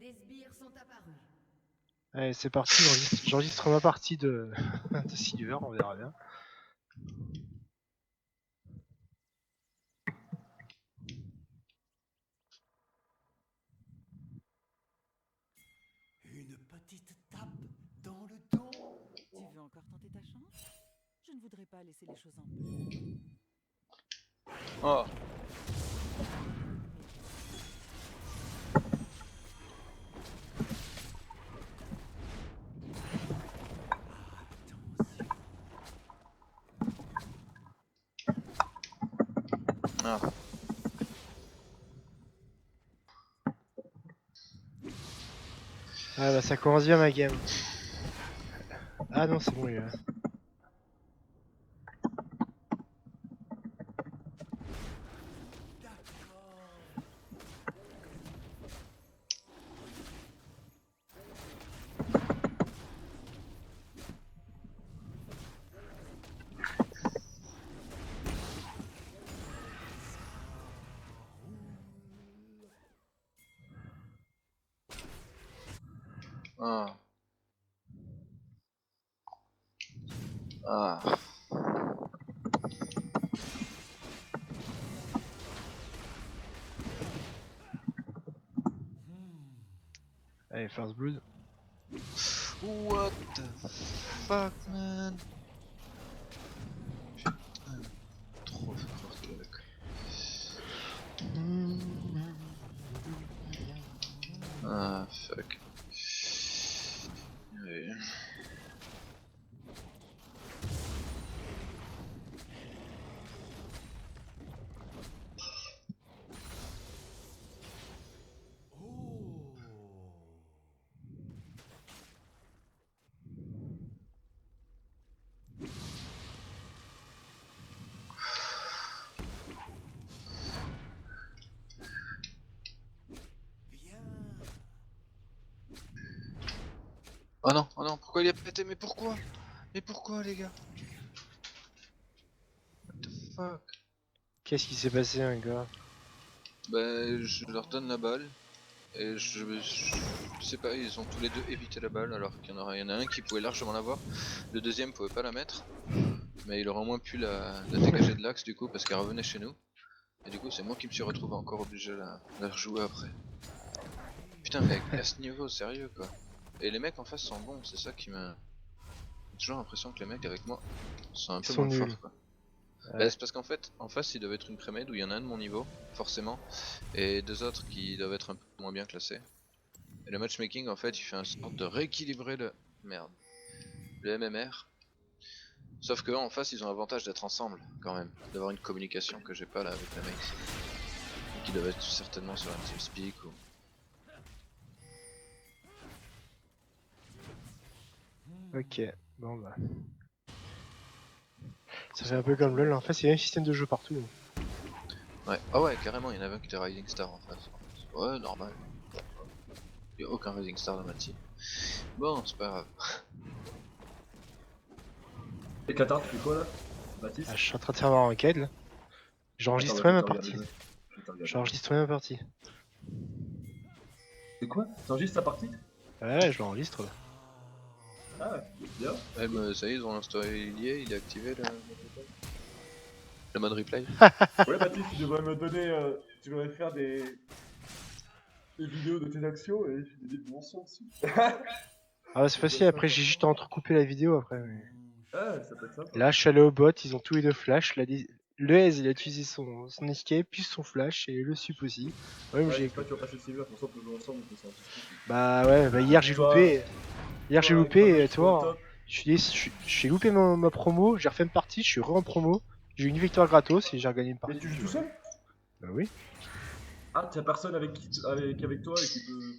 Des sbires sont apparus. Allez, c'est parti, j'enregistre ma partie de, de Silver, on verra bien. Une petite tape dans le dos. Tu veux encore tenter ta chance? Je ne voudrais pas laisser les choses en plan. Oh. Ah. Ah bah ça commence bien ma game. Ah non, c'est bon, il est là. Ah. Ah. Allez, First Blood. What the fuck, man? Putain. Trop fort le mec. Ah, fuck. Oui. Oh non, pourquoi il a pété? Mais pourquoi? Mais pourquoi les gars? What the fuck? Qu'est-ce qui s'est passé, un gars? Bah, je leur donne la balle. Et je sais pas, ils ont tous les deux évité la balle alors qu'il y en a un qui pouvait largement l'avoir. Le deuxième pouvait pas la mettre. Mais il aurait au moins pu la dégager de l'axe du coup parce qu'elle revenait chez nous. Et du coup c'est moi qui me suis retrouvé encore obligé de la rejouer après. Putain mais à ce niveau sérieux quoi. Et les mecs en face sont bons, c'est ça qui m'a... J'ai toujours l'impression que les mecs avec moi sont un peu sont moins nuls. forts quoi. Ouais. Bah, c'est parce qu'en fait, en face il devait être une prémède où il y en a un de mon niveau, forcément, et deux autres qui doivent être un peu moins bien classés. Et le matchmaking en fait il fait un sorte de rééquilibrer le... Merde. Le MMR. Sauf que en face ils ont l'avantage d'être ensemble quand même, d'avoir une communication que j'ai pas là avec la mec. Qui doivent être certainement sur un TeamSpeak ou... Ok, bon bah. Ça fait un peu comme LoL, en fait, il y a un système de jeu partout. Ouais, ah ouais carrément, il y en avait un qui était Rising Star en face. Ouais, normal. Y'a aucun Rising Star dans ma team. Bon, c'est pas grave. Et Qatar, tu fais quoi là, Baptiste? Ah, je suis en train de faire ma enquête là. J'enregistre Attends, même je ma vais te partie. regarder. Je vais te regarder. J'enregistre même ma partie. C'est quoi? T'enregistres ta partie? Ouais, je l'enregistre là. Ah, bien. Ouais, mais ça y est, ils ont installé lié, il est activé le mode replay. Ouais, Baptiste, tu devrais me donner. Tu devrais faire des vidéos de tes actions et des vidéos de mon son aussi. Ah bah c'est facile, après j'ai juste à entrecoupé la vidéo après. Mais... Ah, ça peut être sympa. Là, je suis allé au bot, ils ont tous les deux flash. Le Ez, il a utilisé son escape, puis son flash, et le sup aussi. Ouais, Ouais, j'ai... j'espère que tu vas passer Silver, comme ça on peut jouer ensemble, on peut s'en Bah ouais, bah hier j'ai loupé. Hier j'ai loupé, tu vois. J'ai loupé ma promo, j'ai refait une partie, je suis re en promo. J'ai eu une victoire gratos et j'ai regagné une partie. Mais tu joues tout seul? Bah oui. Ah, t'as personne avec toi et qui peut.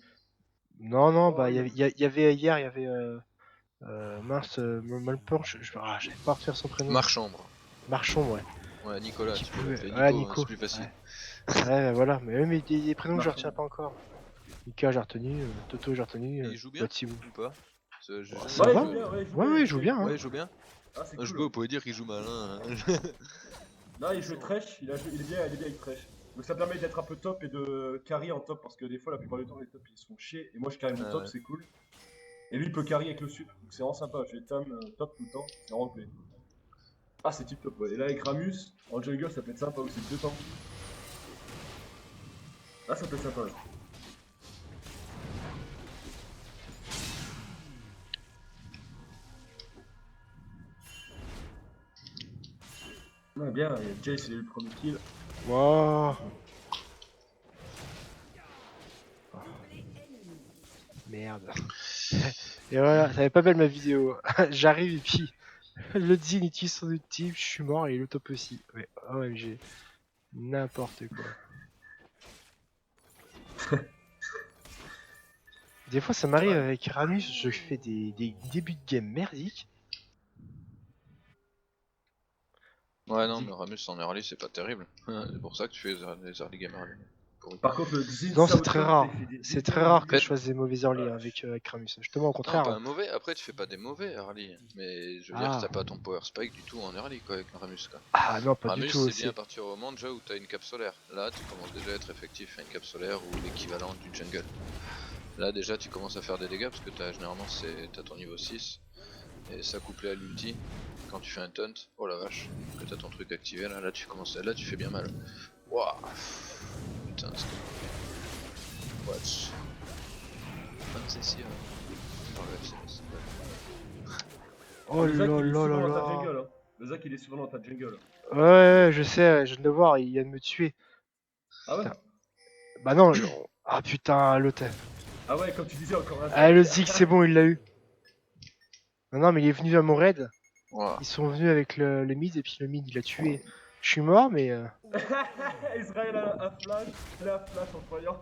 Non, non, Oh, bah oui. il y avait hier, il y avait mince, Malpenche, j'arrive pas à refaire son prénom. Marchambre. Marchon, ouais. Ouais, Nicolas, Qui tu peux pouvait... l'appeler Ouais, Nico, Nico. c'est plus facile. Ouais, bah, voilà, mais même des prénoms que je Marchand. retiens pas encore. Mika, j'ai retenu, Toto, j'ai retenu, Et il joue bien Batimou. ou pas? Ça Ouais, va? il joue bien, ouais, Ouais, il joue bien, hein. Ouais, il joue bien. Ah, c'est Je cool. peux, vous pouvez dire qu'il joue malin. Hein. Non, il joue Thresh, il est bien avec Thresh. Donc ça permet d'être un peu top et de carry en top parce que des fois la plupart du temps les tops ils se font chier et moi je carry mon Ah top ouais. c'est cool. Et lui il peut carry avec le sud donc c'est vraiment sympa, je vais tam top tout le temps, c'est vraiment play. Ah c'est tip top ouais. Et là avec Ramus en jungle ça peut être sympa aussi, 2 tanks. Là ça peut être sympa ouais. Ouais, bien, et Jace il a eu le premier kill. Wow. Merde. Et voilà, ça avait pas belle ma vidéo. J'arrive et puis le Zin utilise son ulti, je suis mort et le top aussi. Ouais, OMG. N'importe quoi. Des fois ça m'arrive avec Ramus, je fais des débuts de game merdiques. Ouais, non, mais Ramus en early, c'est pas terrible. C'est pour ça que tu fais des early game early. Par contre le Xin Non, c'est Sao très top rare. il fait des C'est dégâts très rare que de je fasse des mauvais early avec Ramus. Justement, au Non, contraire. pas un mauvais, après tu fais pas des mauvais early. Mais je veux dire que t'as pas ton power spike du tout en early quoi avec Ramus quoi. Ah non, pas du Ramus tout c'est aussi. bien à partir du moment déjà où t'as une cape solaire. Là tu commences déjà à être effectif à une cape solaire ou l'équivalent du jungle. Là déjà tu commences à faire des dégâts parce que généralement t'as ton niveau 6. Et ça couplé à l'ulti, quand tu fais un taunt, oh la vache, que t'as ton truc activé là tu commences, là tu fais bien mal. Wouah. Putain c'est... Watch. C'est si Oh le Zac là il est là souvent là dans ta là. jungle hein. Le Zac il est souvent dans ta jungle. Ouais, je sais, je viens de le voir, il vient de me tuer. Ah ouais? Putain. Bah non, ah putain, l'autre. Ah ouais, comme tu disais encore un Ah, Zac. le Zig, c'est bon, il l'a eu. Non, non, mais il est venu à mon raid. Wow. Ils sont venus avec le mid et puis le mid il a tué. Je suis mort, mais. Israël a un flash, il a un flash en croyant.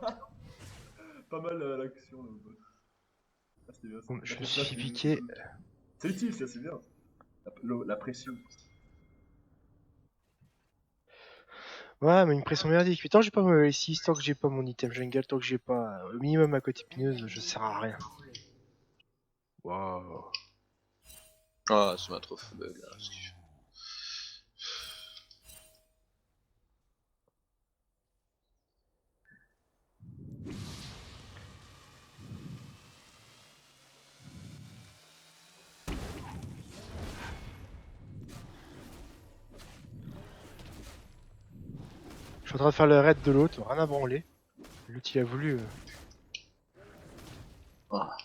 Pas mal l'action là. Ah, c'était bien ça. Je Ça me fait suis flash, fait c'est piquer. cool. C'est utile ça, c'est bien. La pression. Ouais, mais une pression merdique. Mais tant que j'ai pas mon level 6, tant que j'ai pas mon item jungle, tant que j'ai pas au minimum à côté pineuse, je sers à rien. Waouh. Ah, ça m'a trop fait bug là, ce qu'il fait. Je suis en train de faire le raid de l'autre, rien à branler. L'autre il a voulu. Ah.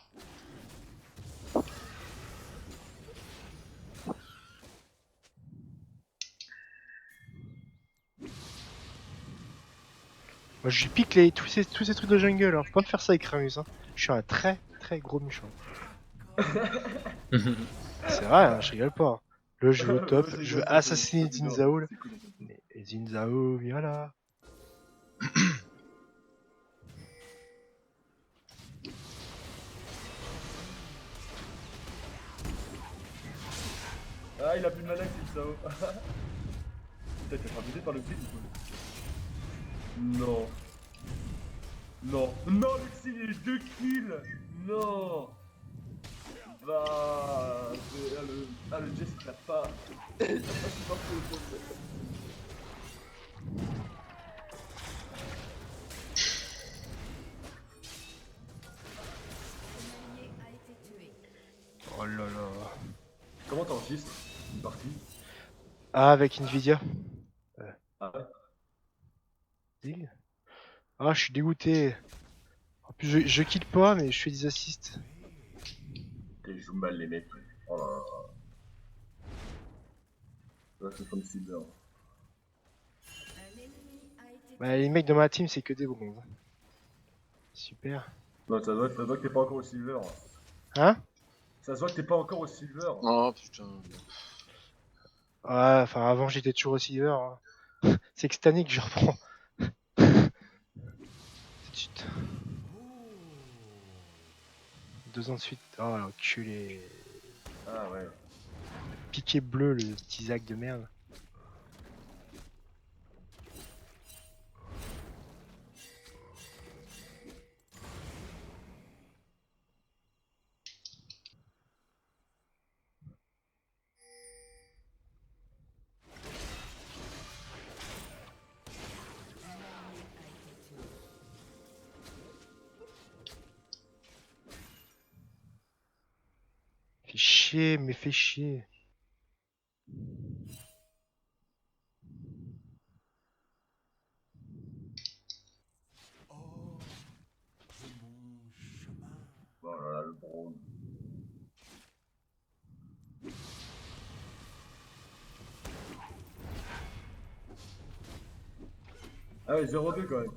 Moi je lui pique tous ces trucs de jungle, alors faut pas me faire ça avec Ramus. Hein. Je suis un très très gros méchant. C'est vrai, hein, je rigole pas. Là je vais au top, Ouais, je veux c'est assassiner cool, Zinzao. c'est cool. Mais Zinzao, viens là. Ah, il a plus de mana, c'est ça. Putain, t'es pas visé par le kill ou quoi? Non. Non. Non, Luxi, il a eu 2 kills. Non. Bah. Le Jess, il l'a pas. Il a pas supporté le jeu. Oh là là. Comment t'enregistres une partie? Ah, avec Nvidia. Ah ouais. Zig. Ah, je suis dégoûté. En plus, je kill pas, mais je fais des assists. Ils jouent mal les mecs. Oh là là. Là, c'est comme Silver. Bah, les mecs de ma team, c'est que des bronzes. Super. Non, ça se voit que t'es pas encore au Silver. Hein? Ça se voit que t'es pas encore au Silver. Oh putain. Ouais, enfin, avant, j'étais toujours au silver. Hein. C'est que cette année que je reprends. Chut. 2 ans de suite. Oh, l'enculé. Ah ouais. Piqué bleu, le petit Zach de merde. Fais chier, mais fais chier. Oh, de mon chemin. Oh là là, le bronze. Ah ouais, 0-2 quand même.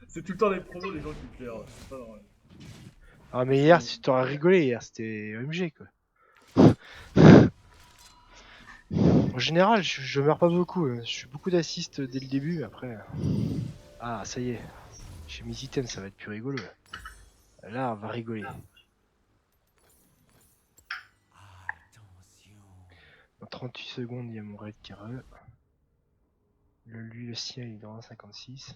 C'est tout le temps les promos, les gens qui perdent. C'est pas normal. Ah mais hier, si t'aurais rigolé hier, c'était OMG quoi. En général, je meurs pas beaucoup. Je fais beaucoup d'assists dès le début, après. Ah, ça y est. J'ai mes items, ça va être plus rigolo. Là, on va rigoler. Attention. Dans 38 secondes, il y a mon raid qui re. Lui, le sien, il est dans 1,56.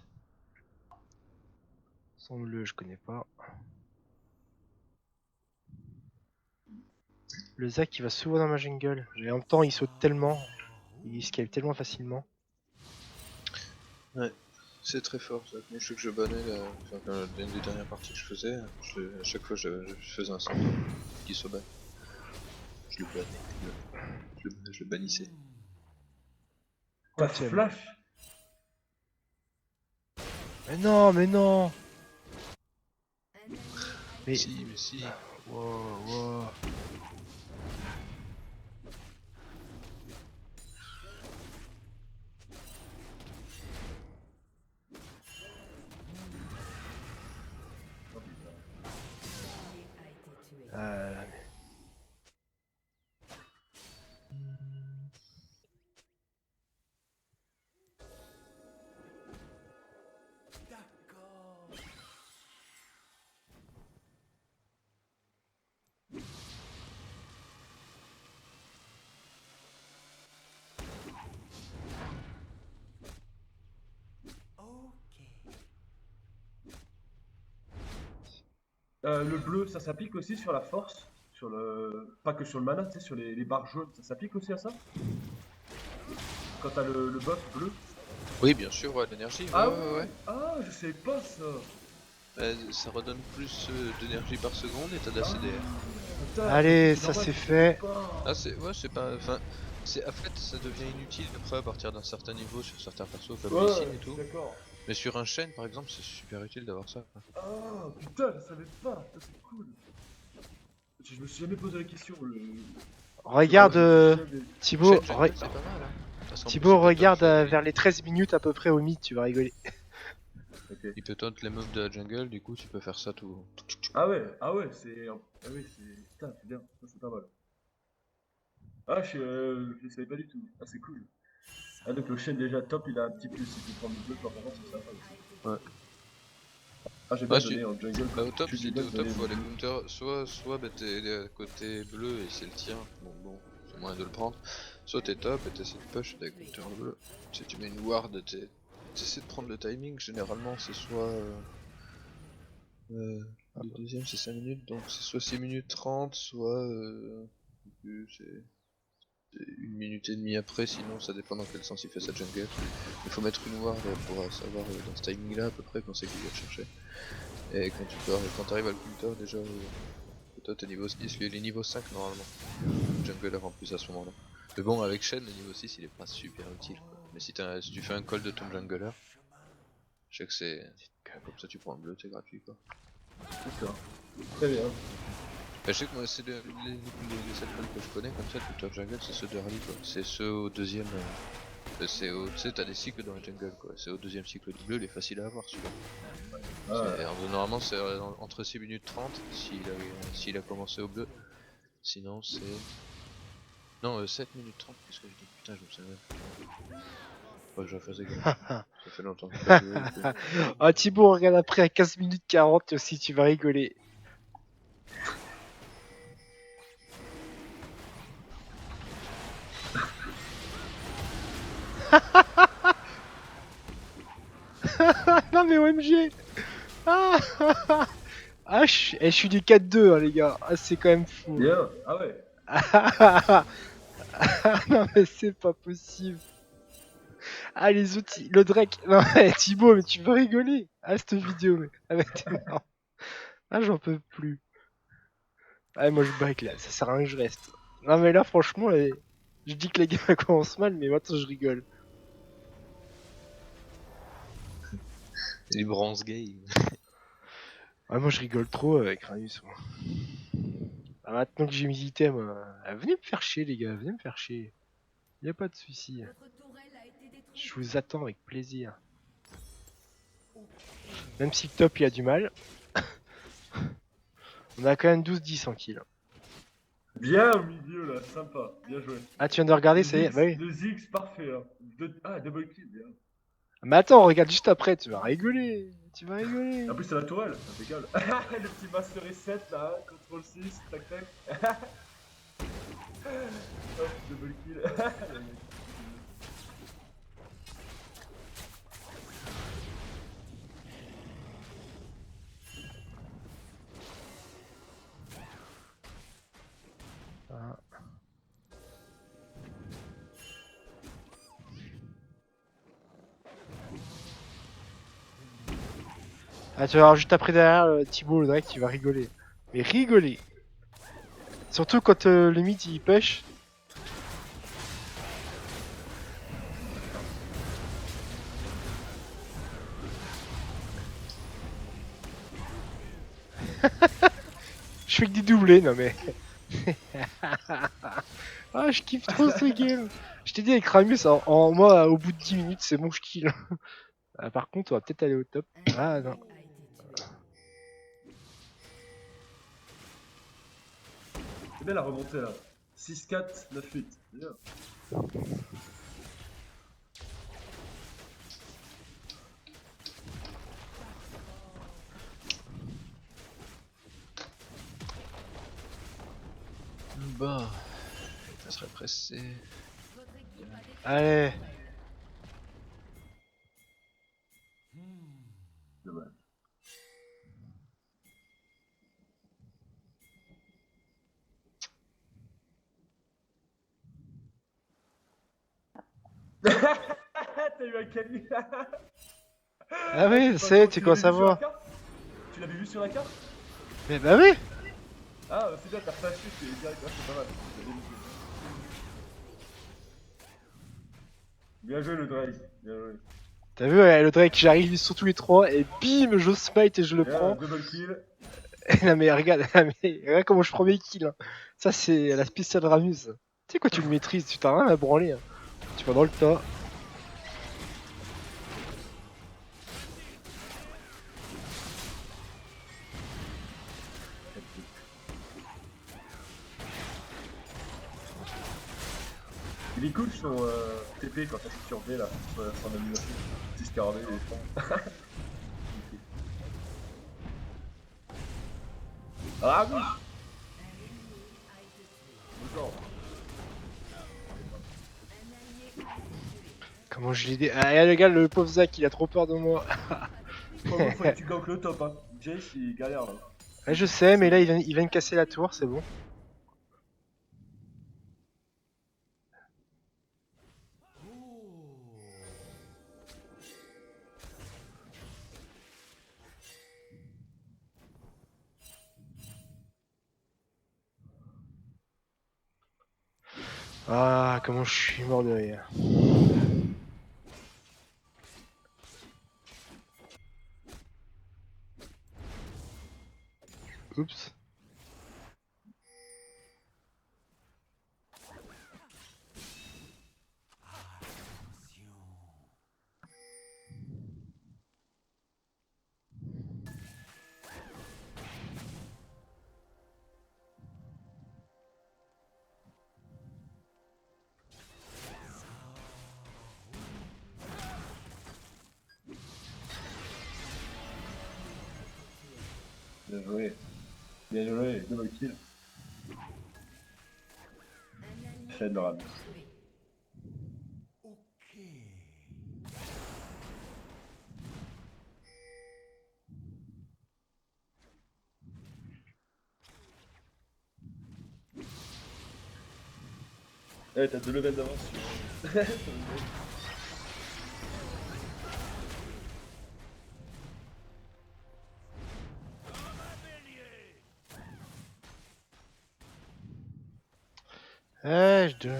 Son bleu, je connais pas. Le Zac, il va souvent dans ma jungle. Et en même temps, il saute tellement. Il escale tellement facilement. Ouais, c'est très fort ça. Moi je sais que je bannais, enfin, une des dernières parties que je faisais, à chaque fois je faisais un centre qui se banne. Je le bannais, je le bannissais. T'as Tiens. flash. Mais non, mais non. Mais... Si, mais si. Wow, wow. Euh... D'accord. Ok. Le bleu, ça s'applique aussi sur la force. Sur le... Pas que sur le mana, tu sais, sur les barres jaunes. Ça s'applique aussi à ça? Quand t'as le buff bleu? Oui, bien sûr, ouais, l'énergie, Ah ouais. Ah, je sais pas ça. Ça redonne plus d'énergie par seconde et t'as de la CDR. Putain, Allez, c'est ça normal, c'est je fait. sais pas. Ah, c'est pas. Enfin, en fait, ça devient inutile après à partir d'un certain niveau sur certains persos comme Ouais, Lee Sin et je suis tout. d'accord. Mais sur un chaîne par exemple, c'est super utile d'avoir ça. Ah, putain, je savais pas. Ça, c'est cool. Je me suis jamais posé la question. Regarde, Jamais. Thibaut, Chaîne jungle, c'est pas mal, hein. Parce qu'en plus, Thibaut, il peut regarde taunt vers les 13 minutes à peu près au mid, tu vas rigoler. Ok. il peut taunt les mobs de la jungle, du coup tu peux faire ça tout. Ah ouais, c'est. Ah oui, c'est. Putain, c'est bien. Ça, c'est pas mal. Ah, je savais pas du tout. Ah, c'est cool. Ah, donc le chêne déjà top, il a un petit plus. Si tu prends le bleu, performance, c'est sympa aussi. Ouais. Ah, j'ai bien Bah, donné en jungle. Bah, au top, Tu si dis t'es bien au de top, donner faut le aller bleu. counter. Soit bah, t'es côté bleu et c'est le tien, bon, c'est moyen de le prendre. Soit t'es top et t'essaies de push avec counter le bleu. Si tu mets une ward, t'essaies de prendre le timing. Généralement, c'est soit. Le deuxième, c'est 5 minutes, donc c'est soit 6 minutes 30, soit. C'est 1 minute et demie après, sinon ça dépend dans quel sens il fait sa jungle. Il faut mettre une ward pour savoir dans ce timing là à peu près quand c'est qu'il va te chercher. Et quand t'arrives à le counter, déjà, toi t'es niveau 6, lui il est niveau 5 normalement. Jungler en plus à ce moment là. Mais bon, avec Shen, le niveau 6 il est pas super utile quoi. Mais si tu fais un call de ton jungler, je sais que c'est. Comme ça tu prends un bleu, c'est gratuit quoi. D'accord. Très bien. Et je sais que moi, c'est les seuls calls que je connais comme ça, tout jungle, c'est ceux de Harley quoi. C'est ceux au deuxième. Tu sais, t'as des cycles dans la jungle quoi. C'est au deuxième cycle du bleu, il est facile à avoir celui-là. Ah, Normalement c'est entre 6 minutes 30 s'il a commencé au bleu. Sinon c'est. Non, 7 minutes 30, qu'est-ce que je dis? Putain, je me souviens même. Faut que je fasse gaffe. Ça fait longtemps que j'ai pas joué. Ah, Thibaut, regarde après à 15 minutes 40 aussi, tu vas rigoler. Non mais OMG. Ah, je suis du 4-2 hein, les gars. Ah, c'est quand même fou. bien. Ah ouais. Non mais c'est pas possible. Ah les outils, le Drake. Non mais Thibaut, mais tu vas rigoler. Ah cette vidéo, mais avec tes marrant. Ah j'en peux plus. Ouais, moi je back là, ça sert à rien que je reste. Non mais là franchement, je dis que les gars commencent mal, mais maintenant je rigole. Les bronze game. Ouais, moi je rigole trop avec Ranius. Moi. Ah, maintenant que j'ai mis item, venez me faire chier les gars, venez me faire chier. Y a pas de souci. Je vous attends avec plaisir. Même si le top il a du mal. On a quand même 12-10 en kill. Bien au milieu là, sympa, bien joué. Ah tu viens de regarder, Le ça y est, Ziggs, bah oui. le Ziggs, parfait. Hein. Ah, double kill, bien. Mais attends, regarde juste après, tu vas rigoler. Tu vas rigoler. En plus, c'est la tourelle, impeccable. Le petit master reset là, hein, contrôle 6, tac tac. Hop, double kill. Ah. Ah, tu vas voir juste après derrière Thibaut le Drake, tu vas rigoler. Mais rigoler. Surtout quand le mid il push. Je fais que des doublés, non mais. Ah, je kiffe trop ce game. Je t'ai dit avec Ramus, moi au bout de 10 minutes, c'est bon, je kill. Ah, par contre, on va peut-être aller au top. Ah non. C'est bien la remontée là. 6-4, 9-8. C'est bien. Bah. Ça serait pressé. Allez. Dommage. T'as eu un Kali. Ah oui, je sais, tu quoi savoir. Tu l'avais vu sur la carte? Mais bah oui. Ah, c'est bien, t'as flashé, c'est direct, c'est pas mal. Bien joué le Drake, bien joué. T'as vu, ouais, le Drake, j'arrive sur tous les trois et bim, je smite et je le Bien, prends. double kill. Non mais regarde, regarde comment je prends mes kills. Hein. Ça c'est la spéciale Ramus. Tu sais quoi, tu le maîtrises, tu t'as rien à branler. Hein. Tu vas dans le tas. Il est cool son TP quand t'as sur V là, son animation. Petit scarlet, il est fort. Ah oui. Bonjour. Comment je l'ai Ah le gars, le pauvre Zach, il a trop peur de moi. Faut que tu gankes le top hein. Jace il galère là. Ouais, je sais, mais là il vient de casser la tour, c'est bon. Ah, comment je suis mort de rire. Oups. Bien joué. Bien joué, double kill. Fait de rame. Ok. Ouais, t'as 2 levels d'avance sur. Je dois...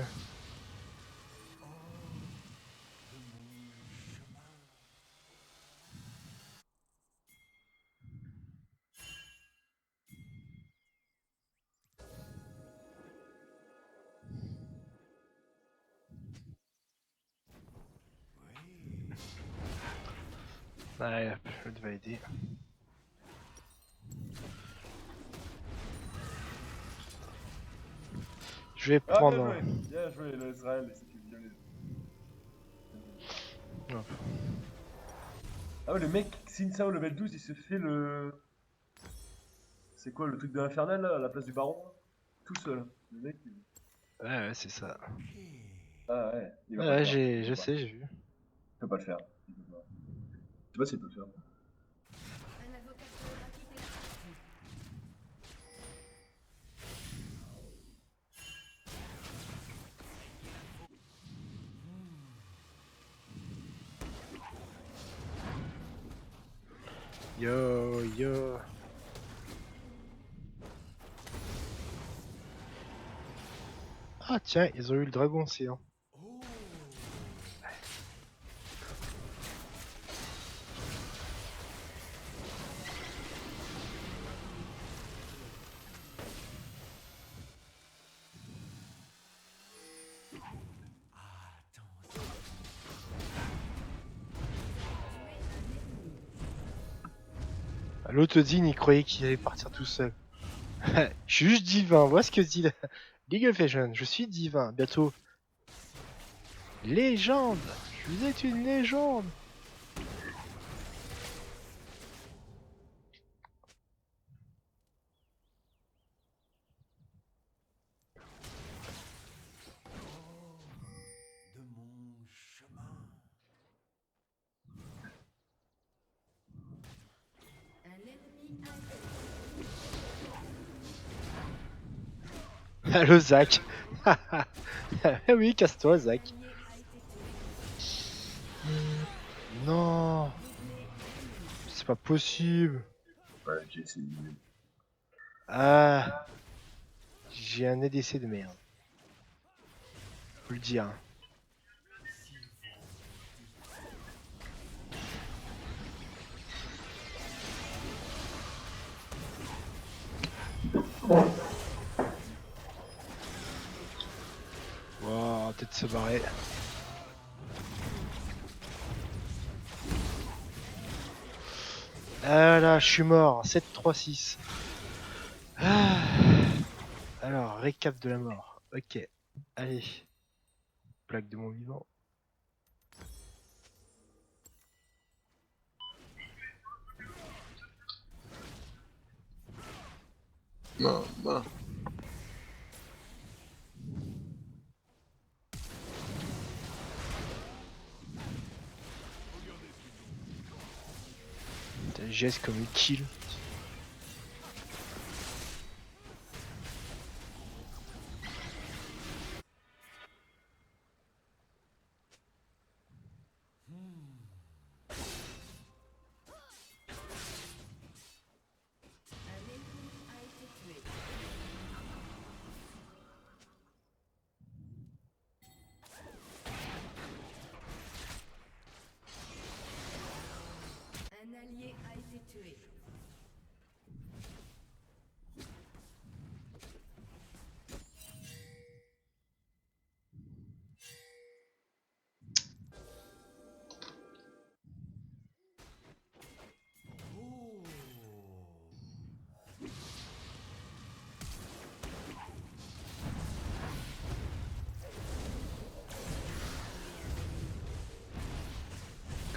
Ouais, hop, l'autre va aider. Je vais Ah, prendre bien un... joué. Bien joué, le Israël, c'est une violée. Hop. Ah ouais, le mec, Xin Sao level 12, il se fait le... C'est quoi, le truc de l'infernal, là, à la place du baron là tout seul. Le mec, il... Ouais, c'est ça. Ah ouais, il va pas le Ouais, faire. Il je peut pas. sais, j'ai vu. Il peut pas le faire. Il peut pas. Je sais pas s'il peut le faire. Un avocat a quitté la partie. Yo, yo. Ah tiens, ils ont eu le dragon aussi. Hein. L'autre digne, il croyait qu'il allait partir tout seul. Je suis juste divin, voilà ce que dit la League of Legends. Je suis divin, bientôt. Légende. Vous êtes une légende. De mon chemin. Un ennemi a été Allo Zach. Oui, casse-toi Zach. allié a été tué. Non. C'est pas possible. Ouais, j'ai essayé. Ah. J'ai un EDC de merde. Faut le dire. Wow, peut-être se barrer. Ah là, je suis mort. 7-3-6. Ah. Alors, récap de la mort. Ok. Allez. Plaque de mon vivant. Bah. T'as geste comme une kill. Un ennemi a été tué. Un allié a été tué.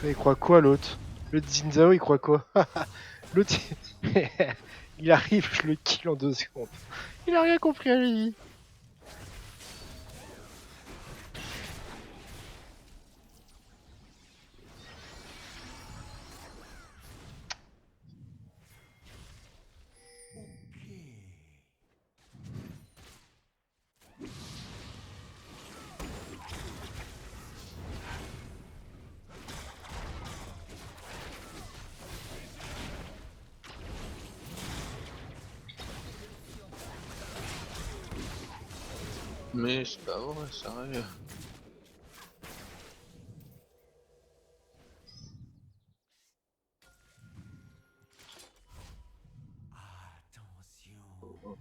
Il croit quoi l'autre? L'autre Zinzao il croit quoi? L'autre il arrive, je le kill en 2 secondes. Il a rien compris à lui. Mais c'est pas vrai, ça arrive. Attention.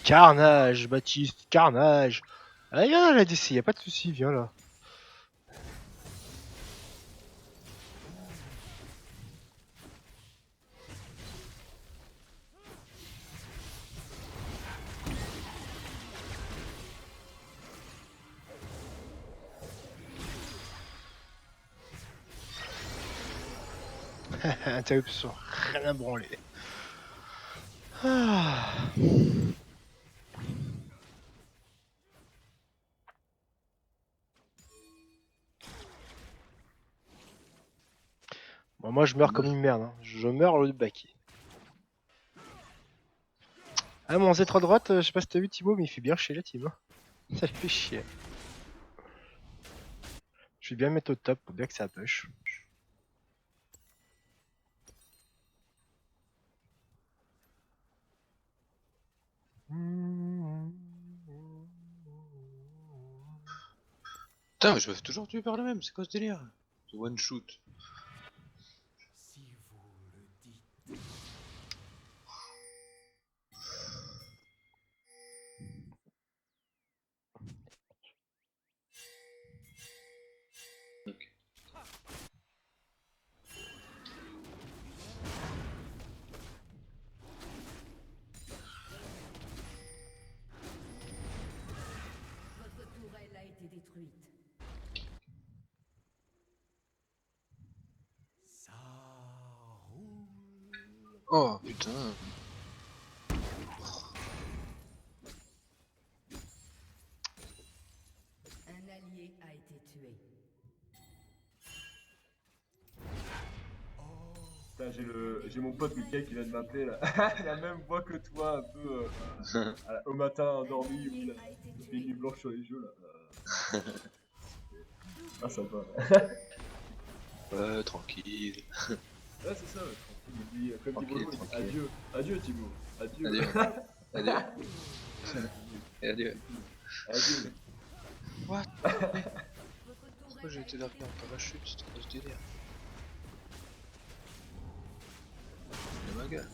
Carnage, Baptiste, carnage. Ah, viens la DC, y'a pas de soucis, viens là. Interruption, rien à branler. Ah. Bon, moi je meurs comme une merde, hein. Je meurs au lieu de baquer. Ah mon Z3 droite, je sais pas si t'as vu Thibaut, mais il fait bien chier la team. Hein. Ça lui fait chier. Je vais bien mettre au top pour bien que ça push. Putain, mais je me fais toujours tuer par le même, c'est quoi ce délire? Ce one shoot. Si vous le dites. Votre tourelle a été détruite. Ça roule. Oh putain. Un allié a été tué. Putain, j'ai mon pote Mickaël qui vient de m'appeler là. Il a la même voix que toi, un peu au matin endormi où il a fait une nuit blanche sur les jeux là. Ah, ça va. Ouais, tranquille. Ouais, c'est ça, ouais, tranquille. Il dit, comme dit Tranquille, Bobo, il dit tranquille. adieu, adieu Thibaut, adieu. Adieu. Adieu. Et adieu. Adieu. What? Votre Pourquoi tourelle j'ai a été été largué en parachute? C'était quoi ce délire? C'est ma gueule.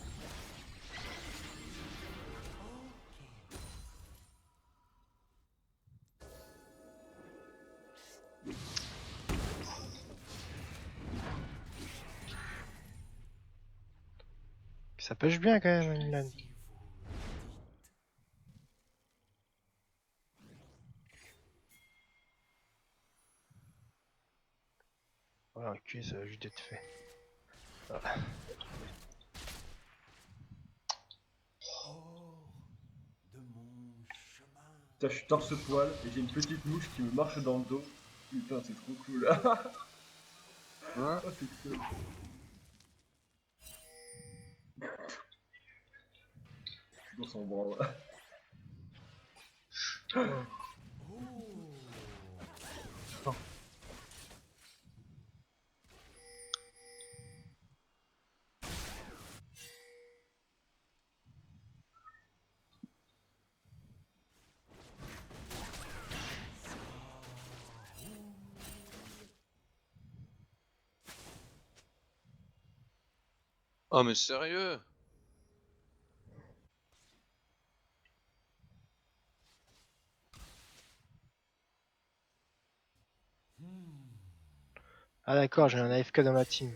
Ça push bien quand même, Milan. Si vous le dites. Voilà, un cul, ça va juste être fait. Voilà. Hors de mon chemin. Putain, je suis torse-poil et j'ai une petite mouche qui me marche dans le dos. Putain, c'est trop cool. Hein? Oh, c'est cool. On s'en branle. Oh mais sérieux? Ah d'accord, j'ai un AFK dans ma team.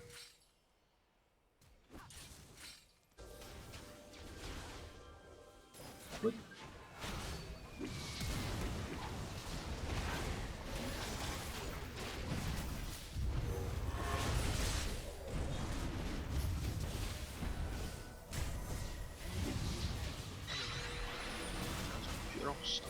lance.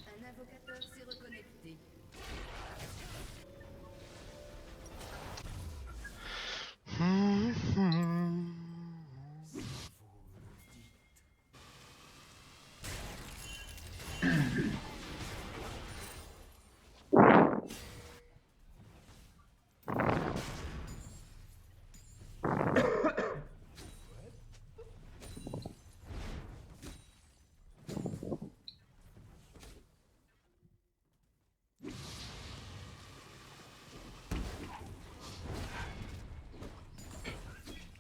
Un invocateur s'est reconnecté. Si vous le dites.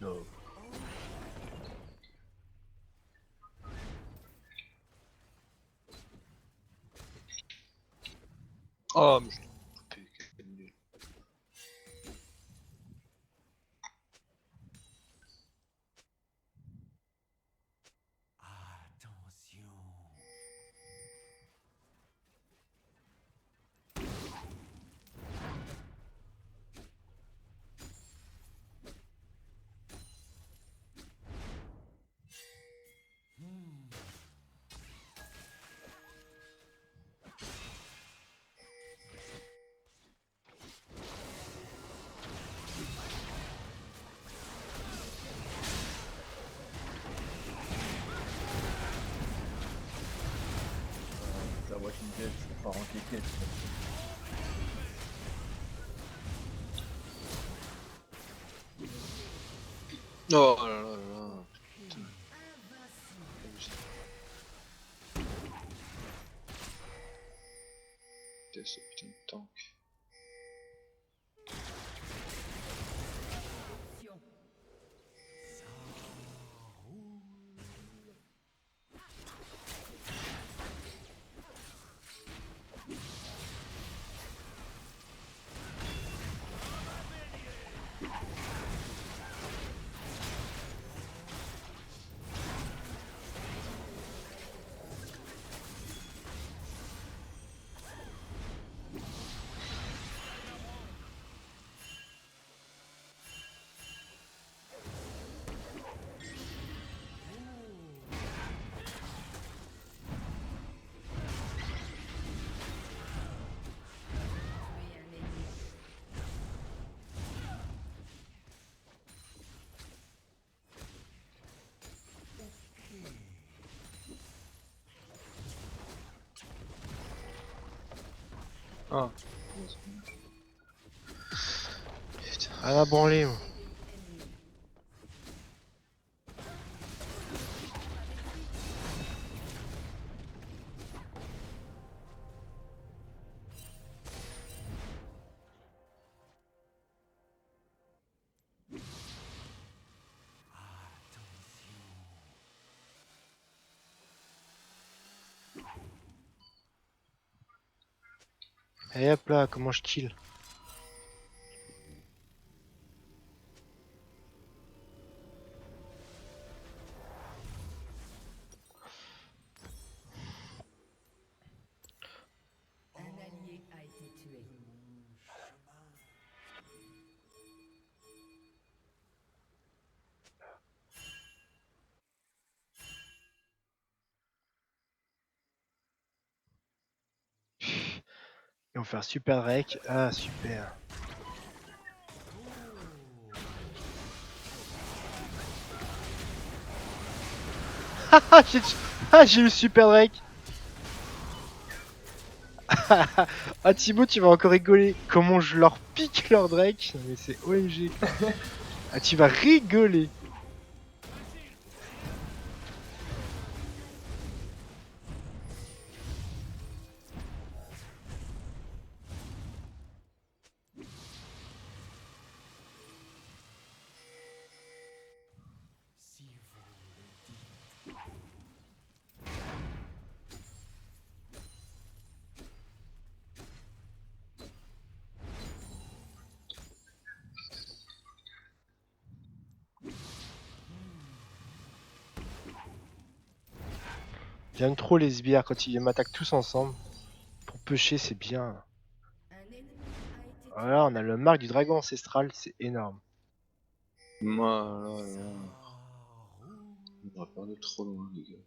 No. Oh, mais je l'ai coupé, quel nul. Attention. La Walking Dead, c'est pas en kékette. Oh là là là. Putain. Putain, ce putain de tank. Ah, Putain. à la branlée, moi. Et hop là, comment je kill. Un allié a été tué. Et on fait un super rec. Ah, super. Ah, j'ai eu super rec. Ah, Thibaut, tu vas encore rigoler. Comment je leur pique leur Drake. Non, mais c'est OMG. Ah, tu vas rigoler. J'aime trop les sbires quand ils m'attaquent tous ensemble. Pour pêcher, c'est bien. Un ennemi a été Voilà, on a le marque du dragon ancestral, c'est énorme. Moi, là. On va pas aller trop loin, les gars.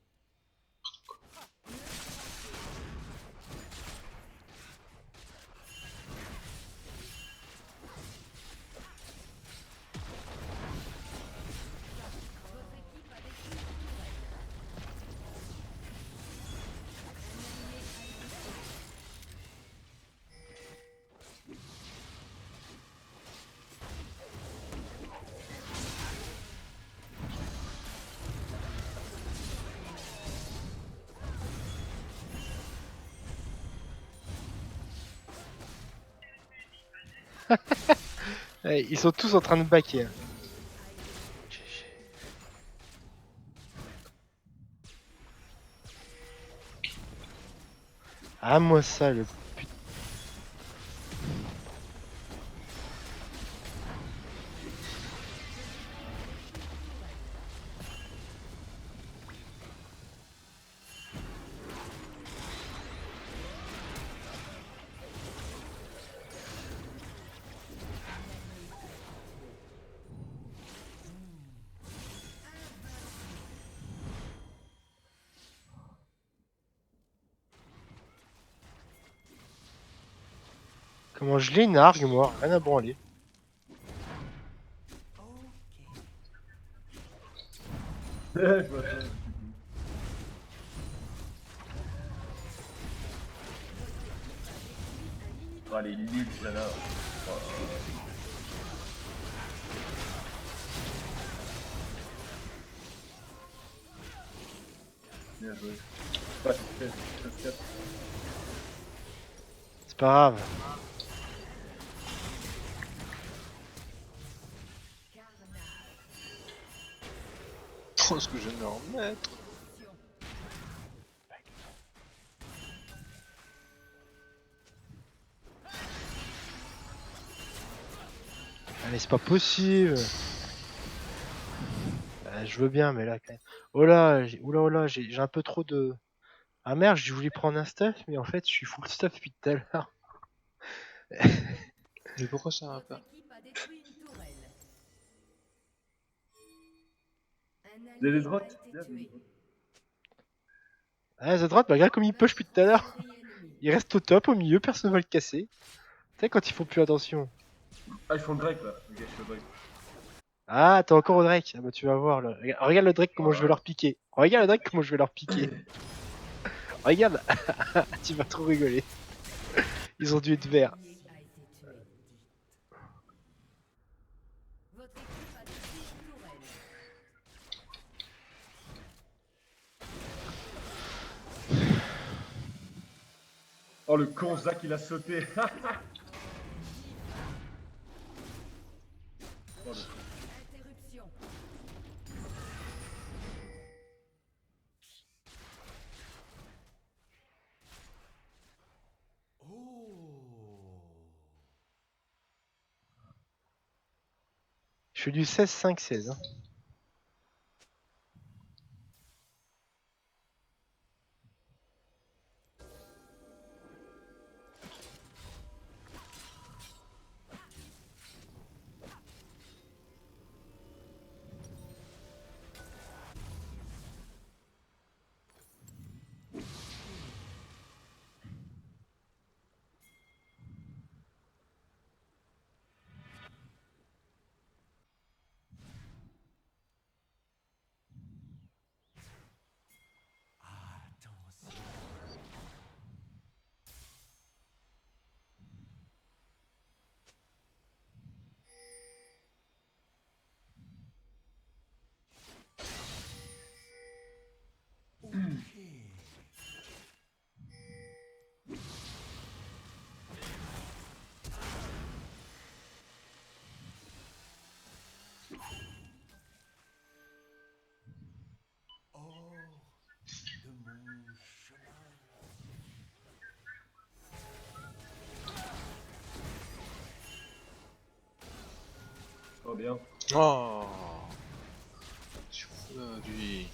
Eh, ils sont tous en train de baquer. Hein. Ah moi ça le putain. Comment je l'ai une argue moi, rien à branler. Je vois ça. Oh, les nuls, celle-là. Oh. Bien joué. Pas de stress. C'est pas grave. Oh, ce que je viens de leur mettre. Allez, c'est pas possible. Je veux bien, mais là, quand même. Oh là, oula, oula, j'ai un peu trop de. Ah merde, je voulais prendre un stuff, mais en fait, je suis full stuff depuis tout à l'heure. Mais pourquoi ça va pas? Votre équipe a détruit une tourelle. Un J'ai allié des a droits. été tué. Ah, The Drought, bah, regarde comme il push depuis tout à l'heure. Série ennemie. Il reste au top, au milieu, personne va le casser. Tu sais, quand ils font plus attention. Ah, ils font le Drake là. Ok, je fais le Drake. Ah, t'es encore au Drake. Ah bah, tu vas voir. Là. Regarde le Drake, comment je vais leur piquer. Regarde le Drake, comment je vais leur piquer. Regarde. Tu vas trop rigoler. Ils ont dû être verts. Allié a été tué. Votre équipe a détruit une tourelle. Oh, le con Zach, il a sauté. Oh, le con. Interruption. Je fais du 16-5-16. Hein. Attention. Hors de mon chemin. Oh, bien. Oh. Tu fous là, lui.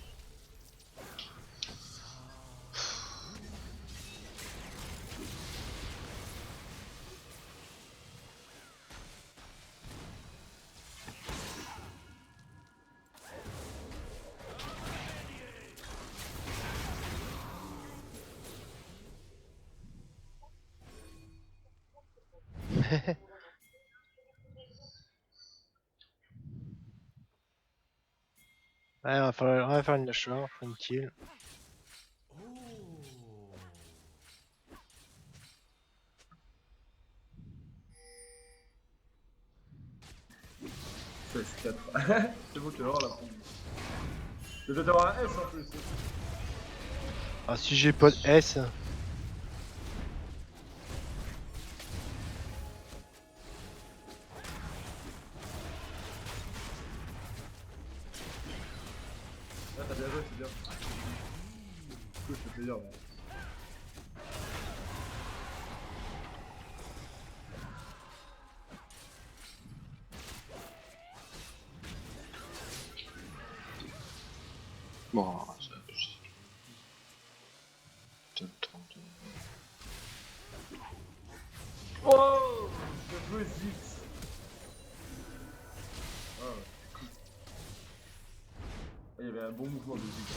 Ouais, on va faire une lâche, on va faire une kill. Oh. C'est 4. C'est bon, tu vas voir la prendre. Je vais avoir un S en plus. Ah, si j'ai pas de S. Ah, t'as bien joué, c'est bien. Cool, c'est plaisir. Ouais. Bon, c'est abusé. Putain, le temps de- Oh, le jeu Zix. Ah ouais, cool. Ah, il y avait un bon mouvement de Zix.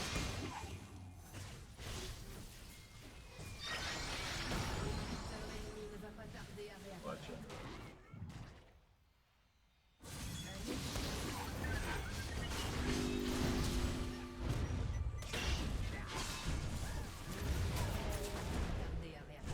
Leur ennemi ne va pas tarder à réagir. Ouais, tiens. Tarder à réagir.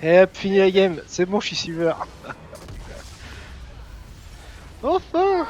Et hop, fini la game. C'est bon, je suis silver. Enfin.